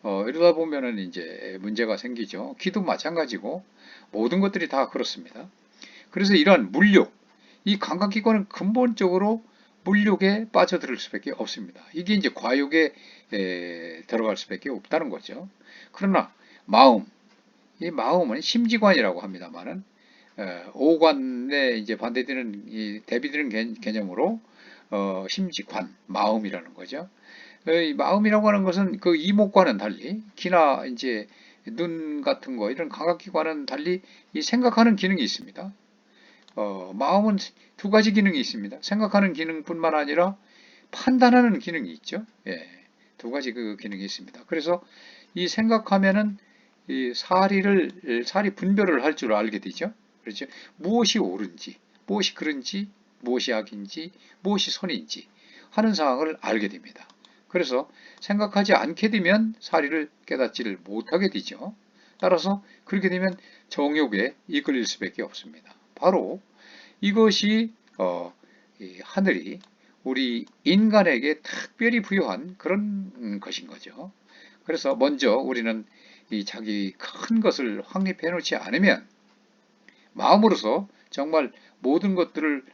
이러다 보면은 이제 문제가 생기죠. 귀도 마찬가지고 모든 것들이 다 그렇습니다. 그래서 이러한 물욕, 이 감각기관은 근본적으로 물욕에 빠져들 수밖에 없습니다. 이게 이제 과욕에 들어갈 수밖에 없다는 거죠. 그러나 마음, 이 마음은 심지관이라고 합니다만은 오관에 이제 반대되는 대비되는 개념으로 심지관, 마음이라는 거죠. 이 마음이라고 하는 것은 그 이목과는 달리 귀나 이제 눈 같은 거 이런 감각기관은 달리 이 생각하는 기능이 있습니다. 마음은 두 가지 기능이 있습니다. 생각하는 기능뿐만 아니라 판단하는 기능이 있죠. 예, 두 가지 그 기능이 있습니다. 그래서 이 생각하면은 이 사리 분별을 할 줄 알게 되죠. 그렇죠. 무엇이 옳은지, 무엇이 그른지, 무엇이 악인지, 무엇이 선인지 하는 사항을 알게 됩니다. 그래서 생각하지 않게 되면 사리를 깨닫지를 못하게 되죠. 따라서 그렇게 되면 정욕에 이끌릴 수밖에 없습니다. 바로 이것이 이 하늘이 우리 인간에게 특별히 부여한 그런 것인 거죠. 그래서 먼저 우리는 이 자기 큰 것을 확립해 놓지 않으면 마음으로서 정말 모든 것들을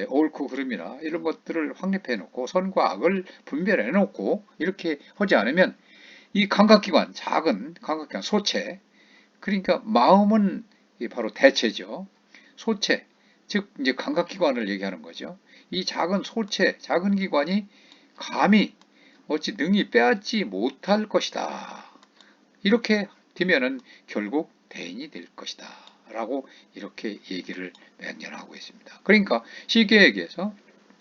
옳고 그름이나 이런 것들을 확립해 놓고 선과 악을 분별해 놓고 이렇게 하지 않으면 이 감각기관, 작은 감각기관, 소체, 그러니까 마음은 바로 대체죠. 소체, 즉 이제 감각기관을 얘기하는 거죠. 이 작은 소체, 작은 기관이 감히 어찌 능히 빼앗지 못할 것이다. 이렇게 되면은 결국 대인이 될 것이다. 라고 이렇게 얘기를 맹렬하고 있습니다. 그러니까 쉽게 얘기해서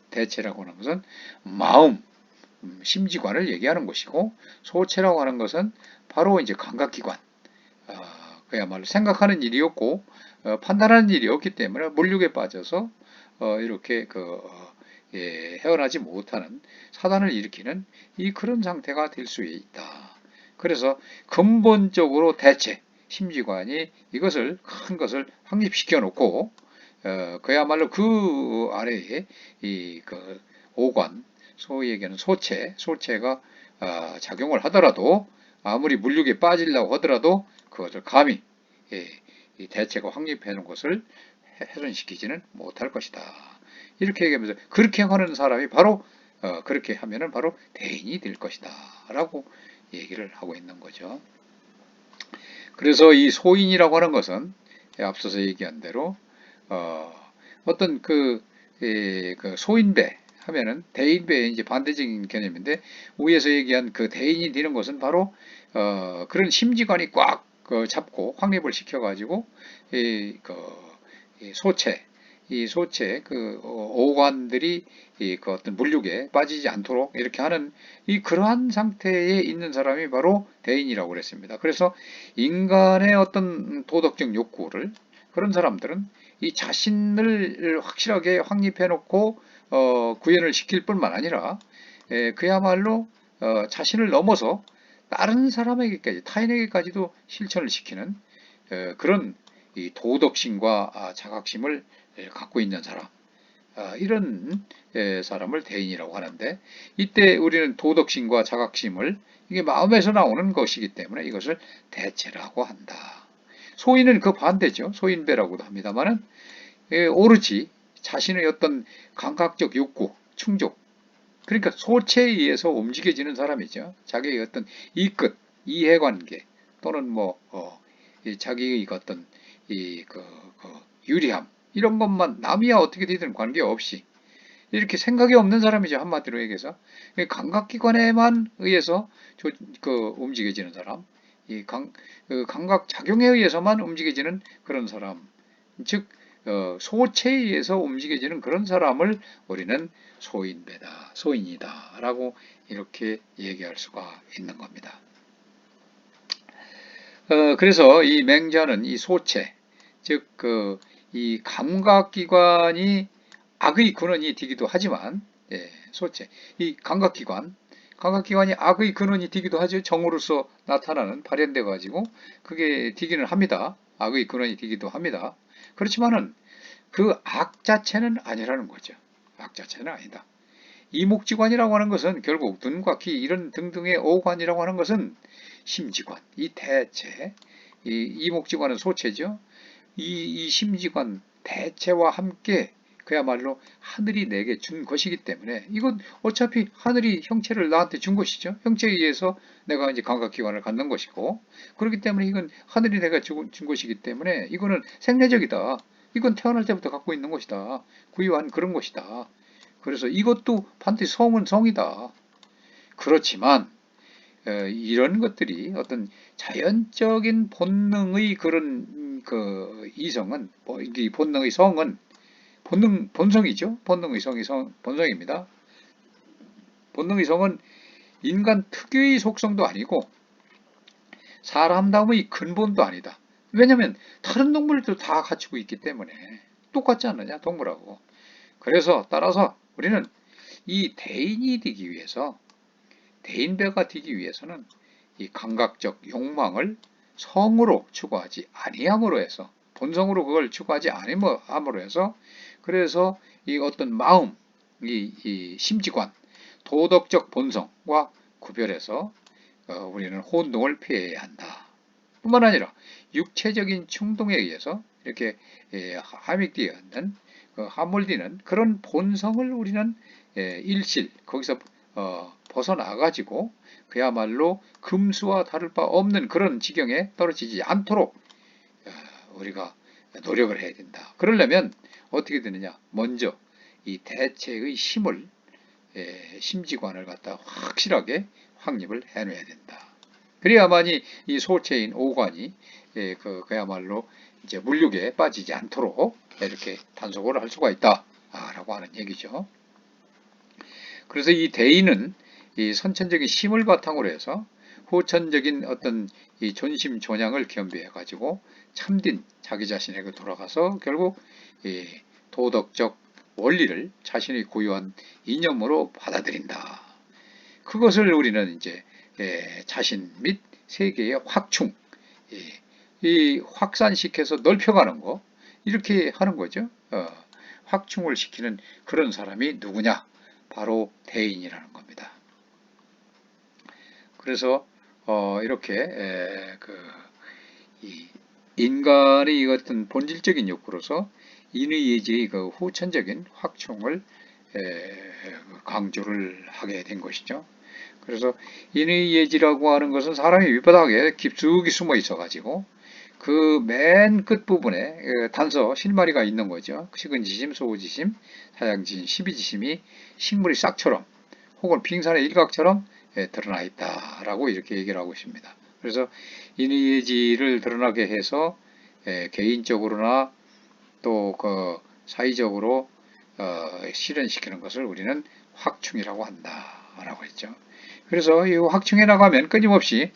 대체라고 하는 것은 마음, 심지관을 얘기하는 것이고 소체라고 하는 것은 바로 이제 감각기관, 그야말로 생각하는 일이었고 판단하는 일이었기 때문에 물욕에 빠져서 이렇게 헤어나지 못하는 사단을 일으키는 그런 상태가 될 수 있다. 그래서 근본적으로 대체 심지관이 이것을 큰 것을 확립시켜 놓고 그야말로 그 아래에 오관 소위 얘기하는 소체가 작용을 하더라도 아무리 물욕에 빠지려고 하더라도 그것을 감히 이 대체가 확립해 놓은 것을 훼손시키지는 못할 것이다. 이렇게 얘기하면서 그렇게 하는 사람이 바로 그렇게 하면은 바로 대인이 될 것이다. 라고 얘기를 하고 있는 거죠. 그래서 이 소인이라고 하는 것은 앞서서 얘기한 대로 어떤 그 소인배 하면은 대인배의 이제 반대적인 개념인데 위에서 얘기한 그 대인이 되는 것은 바로 그런 심지관이 꽉 잡고 확립을 시켜가지고 소체 이 소체 오관들이 그 어떤 물욕에 빠지지 않도록 이렇게 하는 그러한 상태에 있는 사람이 바로 대인이라고 그랬습니다. 그래서 인간의 어떤 도덕적 욕구를 그런 사람들은 이 자신을 확실하게 확립해 놓고 구현을 시킬 뿐만 아니라 그야말로 자신을 넘어서 다른 사람에게까지 타인에게까지도 실천을 시키는 그런 이 도덕심과 자각심을 갖고 있는 사람 이런 사람을 대인이라고 하는데 이때 우리는 도덕심과 자각심을 이게 마음에서 나오는 것이기 때문에 이것을 대체라고 한다. 소인은 그 반대죠. 소인배라고도 합니다만은 오로지 자신의 어떤 감각적 욕구, 충족 그러니까 소체에 의해서 움직여지는 사람이죠. 자기의 어떤 이끝, 이해관계 또는 자기의 어떤 유리함 이런 것만 남이야 어떻게 되든 관계없이 이렇게 생각이 없는 사람이죠. 한마디로 얘기해서 감각기관에만 의해서 움직여지는 사람, 감각 작용에 의해서만 움직여지는 그런 사람, 즉 소체에 의해서 움직여지는 그런 사람을 우리는 소인배다, 소인이다 라고 이렇게 얘기할 수가 있는 겁니다. 그래서 이 맹자는 이 소체, 즉 이 감각기관이 악의 근원이 되기도 하지만, 소체, 이 감각기관이 악의 근원이 되기도 하죠. 정으로서 나타나는 발현돼 가지고 그게 되기는 합니다. 악의 근원이 되기도 합니다. 그렇지만은 그 악 자체는 아니라는 거죠. 악 자체는 아니다. 이목지관이라고 하는 것은 결국 눈과 귀 이런 등등의 오관이라고 하는 것은 심지관, 이 대체, 이 이목지관은 소체죠. 이 심지관 대체와 함께 그야말로 하늘이 내게 준 것이기 때문에 이건 어차피 하늘이 형체를 나한테 준 것이죠. 형체에 의해서 내가 이제 감각기관을 갖는 것이고 그렇기 때문에 이건 하늘이 내가 준 것이기 때문에 이거는 생리적이다. 이건 태어날 때부터 갖고 있는 것이다. 구유한 그런 것이다. 그래서 이것도 반드시 성은 성이다. 그렇지만 이런 것들이 어떤 자연적인 본능의 그런 그 이성은 이 본능의 성은 본성이죠. 본능의 성이 본성입니다. 본능의 성은 인간 특유의 속성도 아니고 사람다움의 근본도 아니다. 왜냐하면 다른 동물들도 다 갖추고 있기 때문에 똑같지 않느냐 동물하고. 그래서 따라서 우리는 이 대인이 되기 위해서 대인배가 되기 위해서는 이 감각적 욕망을 성으로 추구하지 아니함으로 해서 본성으로 그걸 추구하지 아니함으로 해서 그래서 이 어떤 마음, 이 심지관, 도덕적 본성과 구별해서 우리는 혼동을 피해야 한다. 뿐만 아니라 육체적인 충동에 의해서 이렇게 함익되어 있는 함몰되는 그런 본성을 우리는 일실 거기서 벗어나가지고 그야말로 금수와 다를 바 없는 그런 지경에 떨어지지 않도록 우리가 노력을 해야 된다. 그러려면 어떻게 되느냐? 먼저 이 대체의 힘을 심지관을 갖다 확실하게 확립을 해놔야 된다. 그래야만이 이 소체인 오관이 그야말로 이제 물욕에 빠지지 않도록 이렇게 단속을 할 수가 있다라고 하는 얘기죠. 그래서 이 대인은 이 선천적인 힘을 바탕으로 해서 후천적인 어떤 이 존심 존양을 겸비해 가지고 참된 자기 자신에게 돌아가서 결국 이 도덕적 원리를 자신이 고유한 이념으로 받아들인다. 그것을 우리는 이제 자신 및 세계의 확충, 이 확산시켜서 넓혀가는 거 이렇게 하는 거죠. 확충을 시키는 그런 사람이 누구냐? 바로 대인이라는 겁니다. 그래서 이렇게 이 인간의 어떤 본질적인 욕구로서 인의 예지의 그 후천적인 확충을 강조를 하게 된 것이죠. 그래서 인의 예지라고 하는 것은 사람이 밑바닥에 깊숙이 숨어 있어가지고 그 맨 끝부분에 단서 실마리가 있는 거죠. 식은지심, 소우지심, 사양지심, 십이지심이 식물의 싹처럼 혹은 빙산의 일각처럼 드러나 있다라고 이렇게 얘기를 하고 있습니다. 그래서 인의 예지를 드러나게 해서 개인적으로나 또 그 사회적으로 실현시키는 것을 우리는 확충이라고 한다라고 했죠. 그래서 이 확충해 나가면 끊임없이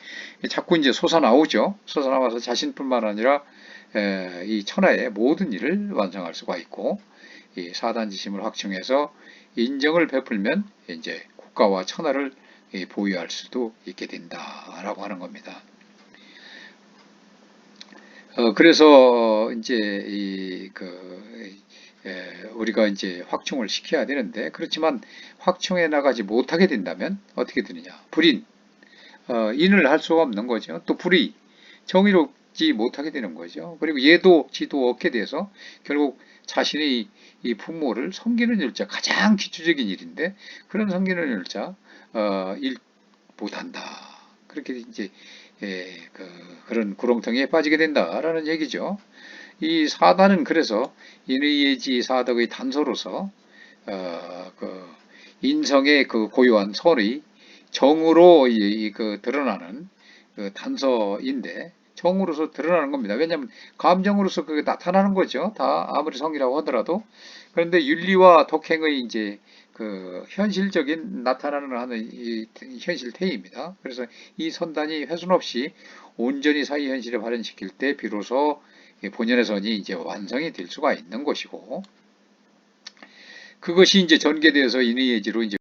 자꾸 이제 솟아나오죠. 솟아나와서 자신뿐만 아니라 이 천하의 모든 일을 완성할 수가 있고 이 사단지심을 확충해서 인정을 베풀면 이제 국가와 천하를 보유할 수도 있게 된다라고 하는 겁니다. 그래서 이제 우리가 이제 확충을 시켜야 되는데 그렇지만 확충해 나가지 못하게 된다면 어떻게 되느냐? 불인, 인을 할 수가 없는 거죠. 또 불의, 정의롭지 못하게 되는 거죠. 그리고 예도, 지도 얻게 돼서 결국 자신의 이 부모를 섬기는 일자 가장 기초적인 일인데 그런 섬기는 일자 일 못한다. 그렇게 이제 그런 구렁텅이에 빠지게 된다라는 얘기죠. 이 사단은 그래서 인의예지 사덕의 단서로서 인성의 그 고유한 선의 정으로 드러나는 그 단서인데 정으로서 드러나는 겁니다. 왜냐하면 감정으로서 그게 나타나는 거죠. 다 아무리 성이라고 하더라도. 그런데 윤리와 독행의 이제 그 현실적인 나타나는 하는 이 현실 태입니다. 그래서 이 선단이 훼손 없이 온전히 사이 현실을 발현시킬 때 비로소 본연의 선이 이제 완성이 될 수가 있는 것이고, 그것이 이제 전개되어서 인의 예지로 이제